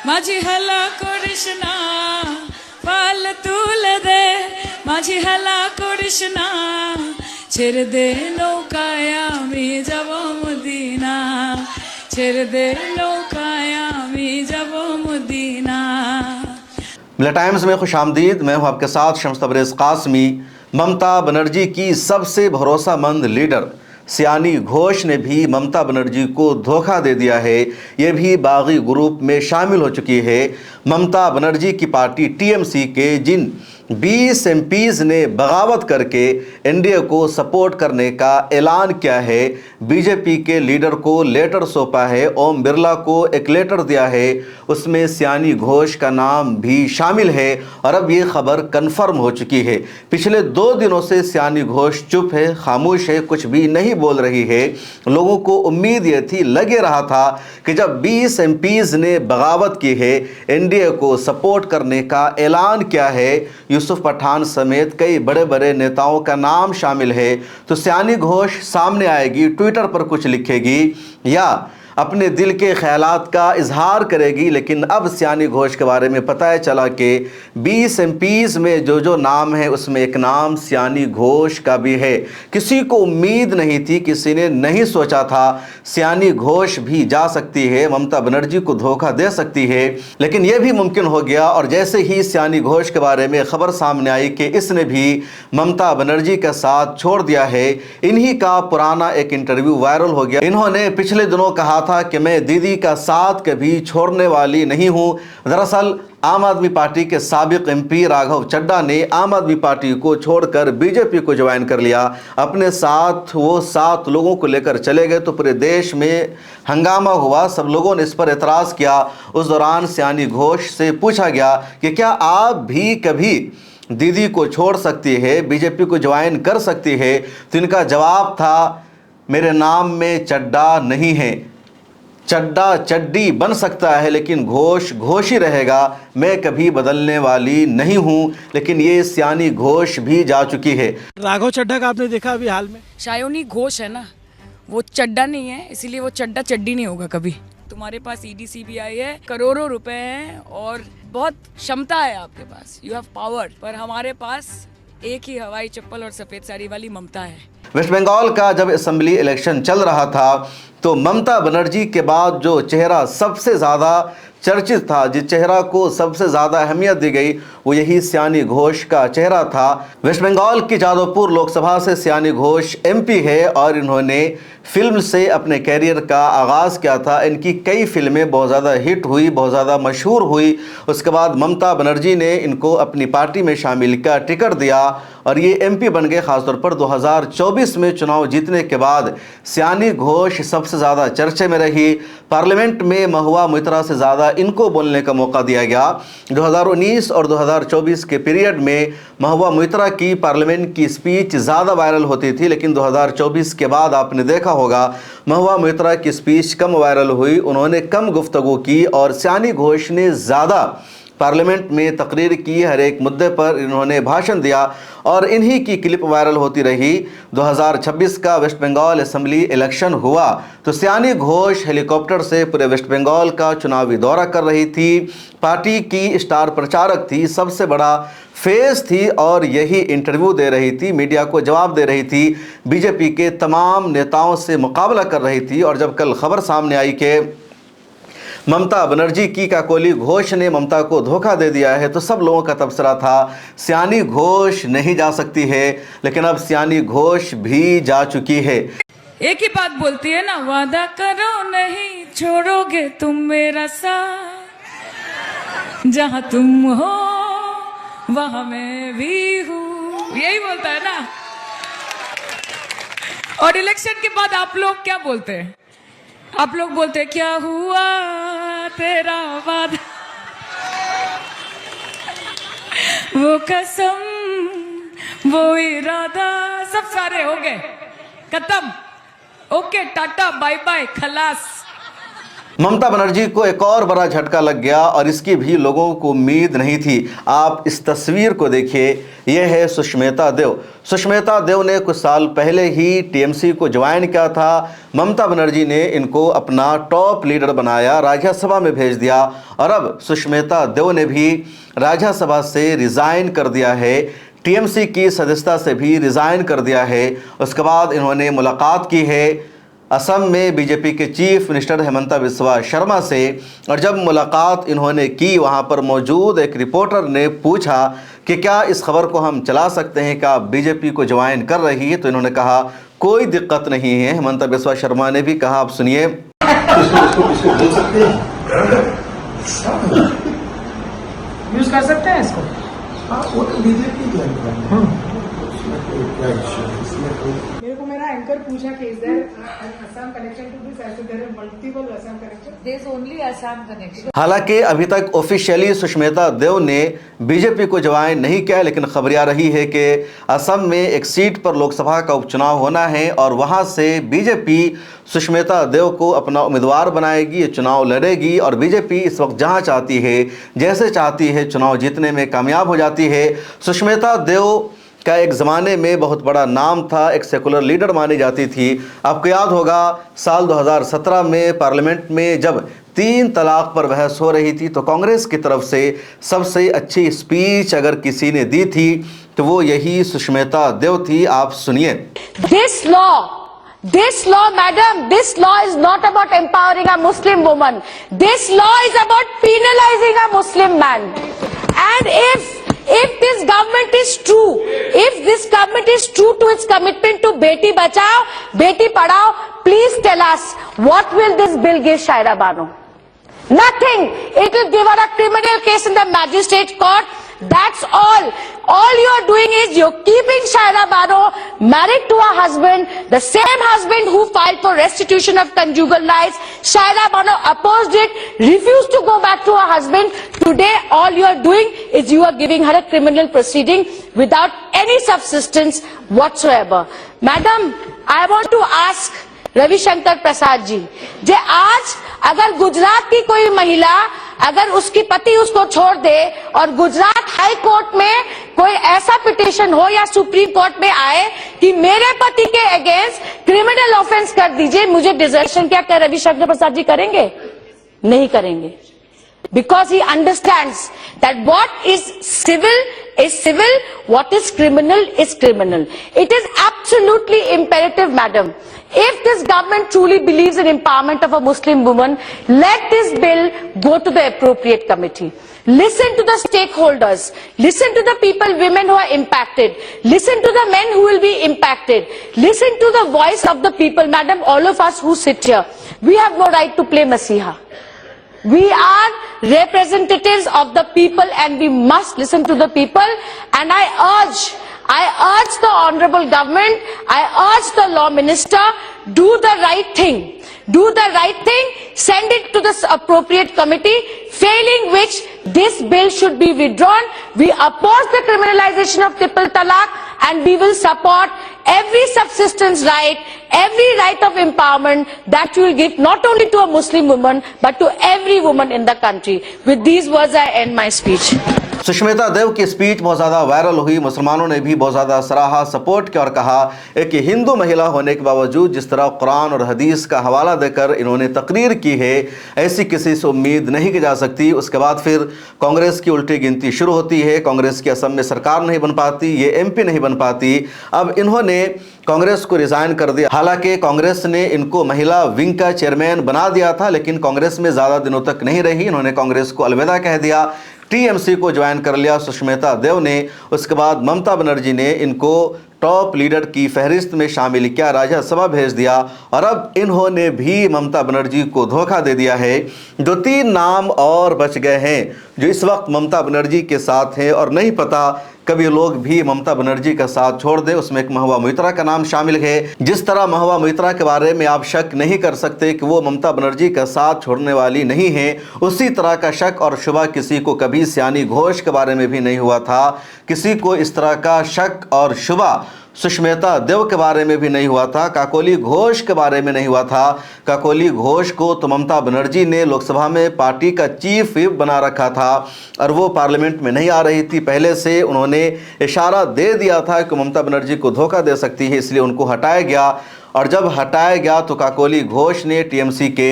माझी हला कृष्णा पाल तुले दे माझी हला कृष्णा ছেড়ে দে নৌকায় আমি যাব মদিনা ছেড়ে দে নৌকায় আমি যাব মদিনা। मिला टाइम्स में खुश आमदीद। मैं हूं आपके साथ शम्स तबरेज़ कासमी। ममता बनर्जी की सबसे भरोसामंद लीडर सयानी घोष ने भी ममता बनर्जी को धोखा दे दिया है। ये भी बागी ग्रुप में शामिल हो चुकी है। ममता बनर्जी की पार्टी टीएमसी के जिन 20 एमपीज़ ने बगावत करके एनडीए को सपोर्ट करने का ऐलान किया है। बीजेपी के लीडर को लेटर सौंपा है, ओम बिरला को एक लेटर दिया है, उसमें सयानी घोष का नाम भी शामिल है और अब ये खबर कन्फर्म हो चुकी है। पिछले 2 दिनों से सयानी घोष चुप है, खामोश है, कुछ भी नहीं बोल रही है। लोगों को उम्मीद ये थी, लगे रहा था कि जब 20 एमपीज़ ने बगावत की है, एनडीए को सपोर्ट करने का ऐलान किया है, यूसुफ पठान समेत कई बड़े बड़े नेताओं का नाम शामिल है, तो सयानी घोष सामने आएगी, ट्विटर पर कुछ लिखेगी या अपने दिल के ख्यालात का इजहार करेगी। लेकिन अब सयानी घोष के बारे में पता है चला कि 20 एमपीज़ में जो नाम है उसमें एक नाम सयानी घोष का भी है। किसी को उम्मीद नहीं थी, किसी ने नहीं सोचा था सयानी घोष भी जा सकती है, ममता बनर्जी को धोखा दे सकती है, लेकिन यह भी मुमकिन हो गया। और जैसे ही सयानी घोष के बारे में खबर सामने आई कि इसने भी ममता बनर्जी का साथ छोड़ दिया है, इन्हीं का पुराना एक इंटरव्यू वायरल हो गया। इन्होंने पिछले दिनों कहा था कि मैं दीदी का साथ कभी छोड़ने वाली नहीं हूं। दरअसल आम आदमी पार्टी के साबिक एमपी राघव चड्ढा ने आम आदमी पार्टी को छोड़कर बीजेपी को ज्वाइन कर लिया। अपने साथ वो 7 लोगों को लेकर चले गए तो पूरे देश में हंगामा हुआ, सब लोगों ने इस पर एतराज़ किया। उस दौरान सयानी घोष से पूछा गया कि क्या आप भी कभी दीदी को छोड़ सकती है, बीजेपी को ज्वाइन कर सकती है? तो इनका जवाब था, मेरे नाम में चड्ढा नहीं है, चड्ढा चड्डी बन सकता है लेकिन घोष घोष ही रहेगा, मैं कभी बदलने वाली नहीं हूं। लेकिन ये सयानी घोष भी जा चुकी है। राघव चड्ढा का आपने देखा अभी हाल में? शायोनी घोष है ना, वो चड्डा नहीं है, इसीलिए वो चड्डा चड्डी नहीं होगा कभी। तुम्हारे पास ईडी सीबीआई है, करोड़ों रुपए हैं और बहुत क्षमता है आपके पास, यू हैव पावर, पर हमारे पास एक ही हवाई चप्पल और सफेद साड़ी वाली ममता है। वेस्ट बंगाल का जब असेंबली इलेक्शन चल रहा था तो ममता बनर्जी के बाद जो चेहरा सबसे ज़्यादा चर्चित था, जिस चेहरा को सबसे ज़्यादा अहमियत दी गई, वो यही सयानी घोष का चेहरा था। वेस्ट बंगाल की जादवपुर लोकसभा से सयानी घोष एमपी है और इन्होंने फिल्म से अपने कैरियर का आगाज़ किया था। इनकी कई फिल्में बहुत ज़्यादा हिट हुई, बहुत ज़्यादा मशहूर हुई। उसके बाद ममता बनर्जी ने इनको अपनी पार्टी में शामिल का टिकट दिया और ये एमपी बन गए। ख़ासतौर पर 2024 में चुनाव जीतने के बाद सयानी घोष सबसे ज़्यादा चर्चे में रही। पार्लियामेंट में महुआ मोइत्रा से ज़्यादा इनको बोलने का मौका दिया गया। 2019 और 2024 के पीरियड में महुआ मोइत्रा की पार्लियामेंट की स्पीच ज़्यादा वायरल होती थी, लेकिन 2024 के बाद आपने देखा होगा महुआ मोइत्रा की स्पीच कम वायरल हुई, उन्होंने कम गुफ्तगू की और सयानी घोष ने ज़्यादा पार्लियामेंट में तकरीर की, हर एक मुद्दे पर इन्होंने भाषण दिया और इन्हीं की क्लिप वायरल होती रही। 2026 का वेस्ट बंगाल असेंबली इलेक्शन हुआ तो सयानी घोष हेलीकॉप्टर से पूरे वेस्ट बंगाल का चुनावी दौरा कर रही थी। पार्टी की स्टार प्रचारक थी, सबसे बड़ा फेस थी और यही इंटरव्यू दे रही थी, मीडिया को जवाब दे रही थी, बीजेपी के तमाम नेताओं से मुकाबला कर रही थी। और जब कल खबर सामने आई कि ममता बनर्जी की काकोली घोष ने ममता को धोखा दे दिया है, तो सब लोगों का तबसरा था सयानी घोष नहीं जा सकती है, लेकिन अब सयानी घोष भी जा चुकी है। एक ही बात बोलती है ना, वादा करो नहीं छोड़ोगे तुम मेरा साथ, जहां तुम हो वहां मैं भी हूं, यही बोलता है ना। और इलेक्शन के बाद आप लोग क्या बोलते हैं? आप लोग बोलते हैं क्या हुआ तेरा वादा, वो कसम वो इरादा, सब सारे हो गए, खत्म, ओके टाटा बाय बाय खलास। ममता बनर्जी को एक और बड़ा झटका लग गया और इसकी भी लोगों को उम्मीद नहीं थी। आप इस तस्वीर को देखिए, यह है सुष्मिता देव। सुष्मिता देव ने कुछ साल पहले ही टीएमसी को ज्वाइन किया था। ममता बनर्जी ने इनको अपना टॉप लीडर बनाया, राज्यसभा में भेज दिया और अब सुष्मिता देव ने भी राज्यसभा से रिज़ाइन कर दिया है, टीएमसी की सदस्यता से भी रिज़ाइन कर दिया है। उसके बाद इन्होंने मुलाकात की है असम में बीजेपी के चीफ मिनिस्टर हेमंता बिस्वा शर्मा से, और जब मुलाकात इन्होंने की वहां पर मौजूद एक रिपोर्टर ने पूछा कि क्या इस खबर को हम चला सकते हैं, क्या बीजेपी को ज्वाइन कर रही है, तो इन्होंने कहा कोई दिक्कत नहीं है। हेमंता बिस्वा शर्मा ने भी कहा, आप सुनिए। यूज कर सकते हैं इसको। वो तो बीजेपी मेरे को मेरा एंकर पूछा कि is there Assam connection to this, ऐसे there are multiple Assam connection, there is only Assam connection. हालांकि अभी तक ऑफिशियली सुष्मिता देव ने बीजेपी को ज्वाइन नहीं किया, लेकिन खबर आ रही है कि असम में एक सीट पर लोकसभा का उपचुनाव होना है और वहां से बीजेपी सुष्मिता देव को अपना उम्मीदवार बनाएगी, ये चुनाव लड़ेगी और बीजेपी इस वक्त जहां चाहती है, जैसे चाहती है, चुनाव जीतने में कामयाब हो जाती है। सुष्मिता देव का एक ज़माने में बहुत बड़ा नाम था, एक सेकुलर लीडर मानी जाती थी। आपको याद होगा साल 2017 में पार्लियामेंट में जब 3 तलाक पर बहस हो रही थी तो कांग्रेस की तरफ से सबसे अच्छी स्पीच अगर किसी ने दी थी तो वो यही सुष्मिता देव थी। आप सुनिए। This law, madam, this law is not about empowering a Muslim woman. This law is about penalizing a Muslim man. And if this government is true, if this government is true to its commitment to Beti Bachao, Beti Padhao, please tell us, what will this bill give Shaira Bano? Nothing. It will give her a criminal case in the magistrate court. That's all. All you are doing is you're keeping Shaira Bano married to her husband, the same husband who filed for restitution of conjugal rights. Shaira Bano opposed it, refused to go back to her husband. Today, all you are doing is you are giving her a criminal proceeding without any subsistence whatsoever. Madam, I want to ask Ravishankar Prasad ji, जे आज अगर गुजरात की कोई महिला अगर उसकी पति उसको छोड़ दे और गुजरात हाई कोर्ट में कोई ऐसा पिटीशन हो या सुप्रीम कोर्ट में आए कि मेरे पति के अगेंस्ट क्रिमिनल ऑफेंस कर दीजिए, मुझे डिजर्शन, क्या रविशंकर प्रसाद जी करेंगे? नहीं करेंगे. Because he understands that what is civil, what is criminal is criminal. It is absolutely imperative, madam. If this government truly believes in empowerment of a Muslim woman, let this bill go to the appropriate committee. Listen to the stakeholders. Listen to the people, women who are impacted. Listen to the men who will be impacted. Listen to the voice of the people. Madam, all of us who sit here, we have no right to play Masiha. We are representatives of the people and we must listen to the people. And I urge the honorable government, I urge the law minister, do the right thing. Do the right thing, send it to the appropriate committee, failing which this bill should be withdrawn. We oppose the criminalization of triple talaq and we will support every subsistence right, every right of empowerment that you will give not only to a Muslim woman but to every woman in the country. With these words I end my speech. Sushmita Dev की speech बहुत ज़्यादा viral हुई, मुसलमानों ने भी बहुत ज़्यादा सराहा, सपोर्ट किया और कहा एक हिंदू महिला होने के बावजूद जिस तरह कुरान और हदीस का हवाला देकर इन्होंने तकरीर की है, ऐसी किसी से उम्मीद नहीं की जा सकती। उसके बाद फिर कांग्रेस की उल्टी गिनती शुरू होती है। कांग्रेस की असम में सरकार नहीं बन पाती, ये एमपी नहीं बन पाती। अब इन्होंने कांग्रेस को रिज़ाइन कर दिया। हालांकि कांग्रेस ने इनको महिला विंग का चेयरमैन बना दिया था, लेकिन कांग्रेस में ज़्यादा दिनों तक नहीं रही। इन्होंने कांग्रेस को अलविदा कह दिया, टीएमसी को ज्वाइन कर लिया सुष्मिता देव ने। उसके बाद ममता बनर्जी ने इनको टॉप लीडर की फहरिस्त में शामिल किया, राज्यसभा भेज दिया और अब इन्होंने भी ममता बनर्जी को धोखा दे दिया है। 2-3 नाम और बच गए हैं जो इस वक्त ममता बनर्जी के साथ हैं और नहीं पता कभी लोग भी ममता बनर्जी का साथ छोड़ दें। उसमें एक महबूबा मोइत्रा का नाम शामिल है। जिस तरह महबूबा मोइत्रा के बारे में आप शक नहीं कर सकते कि वो ममता बनर्जी का साथ छोड़ने वाली नहीं है, उसी तरह का शक और शुबा किसी को कभी सियानी घोष के बारे में भी नहीं हुआ था। किसी को इस तरह का शक और शुबा सुष्मिता देव के बारे में भी नहीं हुआ था, काकोली घोष के बारे में नहीं हुआ था। काकोली घोष को तो ममता बनर्जी ने लोकसभा में पार्टी का चीफ व्हिप बना रखा था और वो पार्लियामेंट में नहीं आ रही थी। पहले से उन्होंने इशारा दे दिया था कि ममता बनर्जी को धोखा दे सकती है, इसलिए उनको हटाया गया। और जब हटाया गया तो काकोली घोष ने टीएमसी के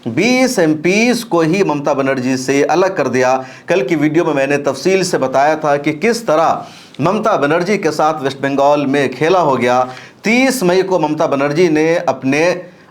20 एमपीज को ही ममता बनर्जी से अलग कर दिया। कल की वीडियो में मैंने तफसील से बताया था कि किस तरह ममता बनर्जी के साथ वेस्ट बंगाल में खेला हो गया। 30 मई को ममता बनर्जी ने अपने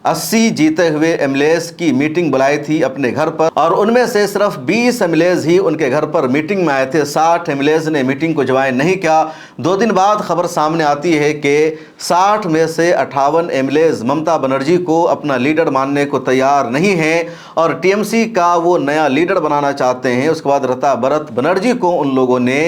80 जीते हुए एमएलएज की मीटिंग बुलाई थी अपने घर पर और उनमें से सिर्फ 20 एमएलएज ही उनके घर पर मीटिंग में आए थे। 60 एमएलएज ने मीटिंग को ज्वाइन नहीं किया। 2 दिन बाद खबर सामने आती है कि 60 में से 58 एमएलएज ममता बनर्जी को अपना लीडर मानने को तैयार नहीं हैं और टीएमसी का वो नया लीडर बनाना चाहते हैं। उसके बाद रीता भरत बनर्जी को उन लोगों ने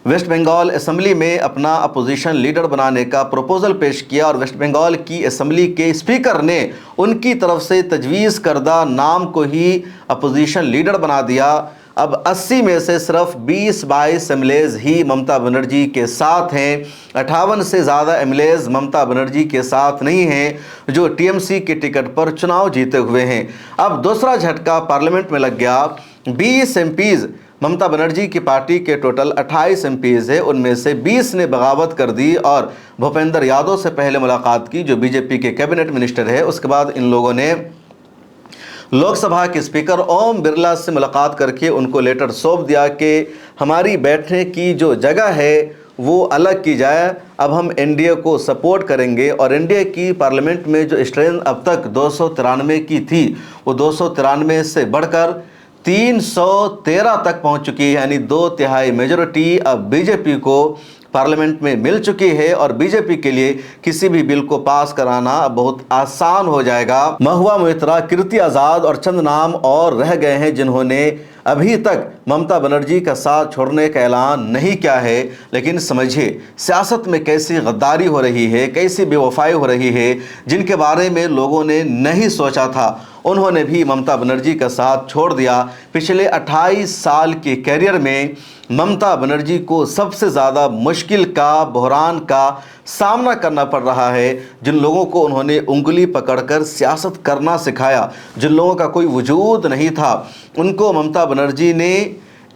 वेस्ट बंगाल असेंबली में अपना अपोजिशन लीडर बनाने का प्रपोजल पेश किया और वेस्ट बंगाल की असेंबली के स्पीकर ने उनकी तरफ से तजवीज़ करदा नाम को ही अपोजिशन लीडर बना दिया। अब 80 में से सिर्फ 20-22 एमएलएज ही ममता बनर्जी के साथ हैं। 58 से ज़्यादा एमएलएज ममता बनर्जी के साथ नहीं हैं जो टीएमसी के टिकट पर चुनाव जीते हुए हैं। अब दूसरा झटका पार्लियामेंट में लग गया। 20 एमपीज़ ममता बनर्जी की पार्टी के टोटल 28 एमपीज़ है, उनमें से 20 ने बगावत कर दी और भूपेंद्र यादव से पहले मुलाकात की जो बीजेपी के कैबिनेट मिनिस्टर है। उसके बाद इन लोगों ने लोकसभा के स्पीकर ओम बिरला से मुलाकात करके उनको लेटर सौंप दिया कि हमारी बैठने की जो जगह है वो अलग की जाए। अब हम एनडीए को सपोर्ट करेंगे और एनडीए की पार्लियामेंट में जो स्ट्रेंथ अब तक 293 की थी वो 293 से बढ़कर 313 तक पहुंच चुकी है, यानी 2/3 मेजॉरिटी अब बीजेपी को पार्लियामेंट में मिल चुकी है और बीजेपी के लिए किसी भी बिल को पास कराना अब बहुत आसान हो जाएगा। महुआ मोइत्रा, कीर्ति आज़ाद और चंद नाम और रह गए हैं जिन्होंने अभी तक ममता बनर्जी का साथ छोड़ने का ऐलान नहीं किया है। लेकिन समझिए सियासत में कैसी गद्दारी हो रही है, कैसी बेवफाई हो रही है, जिनके बारे में लोगों ने नहीं सोचा था उन्होंने भी ममता बनर्जी का साथ छोड़ दिया। पिछले 28 साल के कैरियर में ममता बनर्जी को सबसे ज़्यादा मुश्किल का, बहरान का सामना करना पड़ रहा है। जिन लोगों को उन्होंने उंगली पकड़कर सियासत करना सिखाया, जिन लोगों का कोई वजूद नहीं था, उनको ममता बनर्जी ने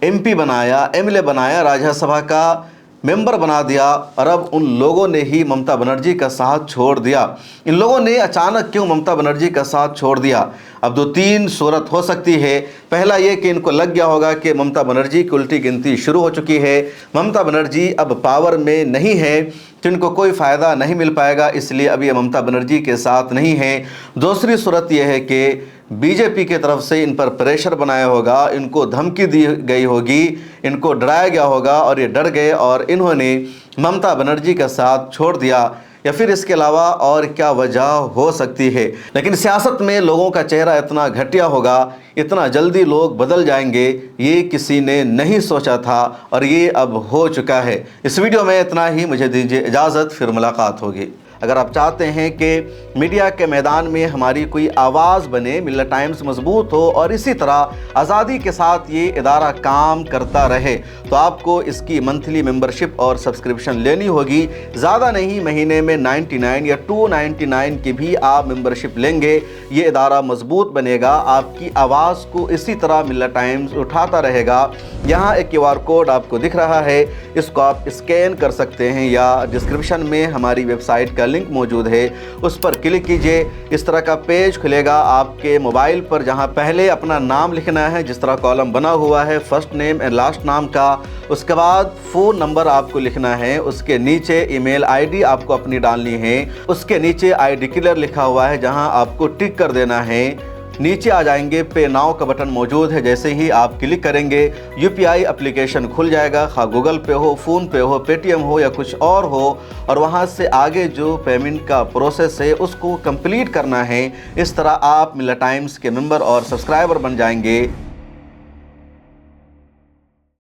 एमपी बनाया, एमएलए बनाया, राज्यसभा का मेंबर बना दिया और अब उन लोगों ने ही ममता बनर्जी का साथ छोड़ दिया। इन लोगों ने अचानक क्यों ममता बनर्जी का साथ छोड़ दिया? अब 2-3 सूरत हो सकती है। पहला ये कि इनको लग गया होगा कि ममता बनर्जी की उल्टी गिनती शुरू हो चुकी है, ममता बनर्जी अब पावर में नहीं है तो इनको कोई फ़ायदा नहीं मिल पाएगा, इसलिए अब ये ममता बनर्जी के साथ नहीं है। दूसरी सूरत यह है कि बीजेपी की तरफ से इन पर प्रेशर बनाया होगा, इनको धमकी दी गई होगी, इनको डराया गया होगा और ये डर गए और इन्होंने ममता बनर्जी का साथ छोड़ दिया। या फिर इसके अलावा और क्या वजह हो सकती है? लेकिन सियासत में लोगों का चेहरा इतना घटिया होगा, इतना जल्दी लोग बदल जाएंगे, ये किसी ने नहीं सोचा था और ये अब हो चुका है। इस वीडियो में इतना ही, मुझे दीजिए इजाज़त, फिर मुलाकात होगी। अगर आप चाहते हैं कि मीडिया के मैदान में हमारी कोई आवाज़ बने, मिल्लत टाइम्स मजबूत हो और इसी तरह आज़ादी के साथ ये इदारा काम करता रहे, तो आपको इसकी मंथली मेंबरशिप और सब्सक्रिप्शन लेनी होगी। ज़्यादा नहीं, महीने में 99 या 299 की भी आप मेंबरशिप लेंगे, ये इदारा मजबूत बनेगा। आपकी आवाज़ को इसी तरह मिल्लत टाइम्स उठाता रहेगा। यहाँ एक QR कोड आपको दिख रहा है, इसको आप स्कैन कर सकते हैं या डिस्क्रिप्शन में हमारी वेबसाइट का लिंक मौजूद है, उस पर क्लिक कीजिए। इस तरह का पेज खुलेगा आपके मोबाइल पर, जहां पहले अपना नाम लिखना है, जिस तरह कॉलम बना हुआ है फर्स्ट नेम एंड लास्ट नाम का। उसके बाद फ़ोन नंबर आपको लिखना है, उसके नीचे ईमेल आईडी आपको अपनी डालनी है, उसके नीचे आई डिक्लेयर लिखा हुआ है जहां आपको टिक कर देना है। नीचे आ जाएंगे, पे नाउ का बटन मौजूद है, जैसे ही आप क्लिक करेंगे UPI एप्लीकेशन खुल जाएगा, खा गूगल पे हो, फ़ोन पे हो, पेटीएम हो या कुछ और हो, और वहां से आगे जो पेमेंट का प्रोसेस है उसको कंप्लीट करना है। इस तरह आप मिल्लत टाइम्स के मेंबर और सब्सक्राइबर बन जाएंगे।